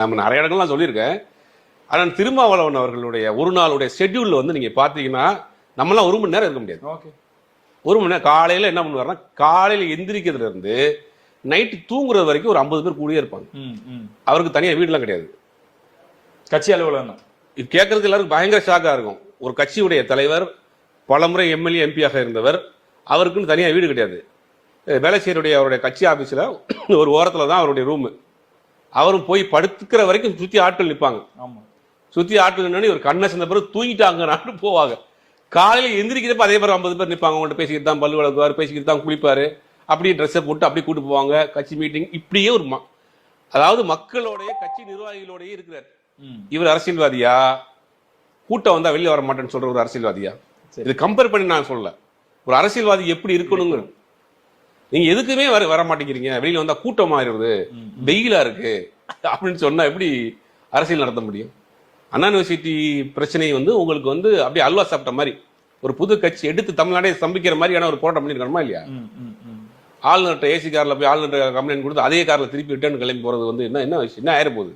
நம்ம நிறைய இடங்கள்லாம் சொல்லியிருக்கேன். ஆனால் திருமாவளவன் அவர்களுடைய ஒரு நாளுடைய ஷெட்யூல் வந்து நீங்க பாத்தீங்கன்னா நம்மளாம் 1 மணி நேரம் இருக்க முடியாது. 1 மணி நேரம் காலையில என்ன பண்ணுவாருன்னா காலையில எந்திரிக்கிறதுல இருந்து நைட்டு தூங்குறது வரைக்கும் ஒரு 50 பேர் கூடியே இருப்பாங்க. அவருக்கு தனியா வீடுலாம் கிடையாது, கட்சி அலுவலகம். இது கேட்கறதுக்கு எல்லாருக்கும் பயங்கர ஷாக்கா இருக்கும். ஒரு கட்சியுடைய தலைவர், பலமுறை எம்எல்ஏ எம்பியாக இருந்தவர், அவருக்குன்னு தனியா வீடு கிடையாது. வேலைச்சேரியுடைய அவருடைய கட்சி ஆபீஸ்ல ஒரு ஓரத்துல தான் அவருடைய ரூம். அவரும் போய் படுத்துக்கிற வரைக்கும் சுத்தி ஆட்கள் நிற்பாங்க. சுத்தி ஆட்கள் நின்று ஒரு கண்ணை சேர்ந்த பிறகு தூங்கிட்டாங்க போவாங்க. காலையில எந்திரிக்கிறப்ப அதே மாதிரி 50 பேர் நிற்பாங்க. அவங்கள்ட்ட பேசிக்கிட்டு தான் பல்லு வளர்க்குவார், பேசிக்கிட்டு தான் குளிப்பாரு, அப்படியே ட்ரெஸ்ஸை போட்டு அப்படியே கூட்டு போவாங்க கட்சி மீட்டிங். இப்படியே ஒரு அதாவது மக்களோடைய கட்சி நிர்வாகிகளோடய இருக்கிறார். இவர் அரசியல்வாதியா? கூட்டம் வந்தா வெளியே வர மாட்டேன்னு சொல்ற ஒரு அரசியல்வாதியா? இது கம்பேர் பண்ணி நான் சொல்லல. ஒரு அரசியல்வாதி எப்படி இருக்கணுங்க. நீங்க எதுக்குமே வர மாட்டேங்கிறீங்க, வெளியில வந்தா கூட்டம் ஆயிருது, வெயிலா இருக்கு அப்படின்னு சொன்னா எப்படி அரசியல் நடத்த முடியும்? அண்ணா யூனிவர்சிட்டி பிரச்சனை வந்து உங்களுக்கு வந்து அப்படியே அல்வா சாப்பிட்ட மாதிரி ஒரு புது கட்சி எடுத்து தமிழ்நாடே ஸ்தம்பிக்கிற மாதிரியான ஒரு போராட்டம் பண்ணிருக்கணுமா இல்லையா? ஆளுநர்கிட்ட ஏசி கார்ல போய் ஆளுநர் கம்ப்ளைண்ட் கொடுத்து அதே கார்ல திருப்பி ரிட்டர்ன் கிளம்பி போறது வந்து என்ன ஆயிர போகுது?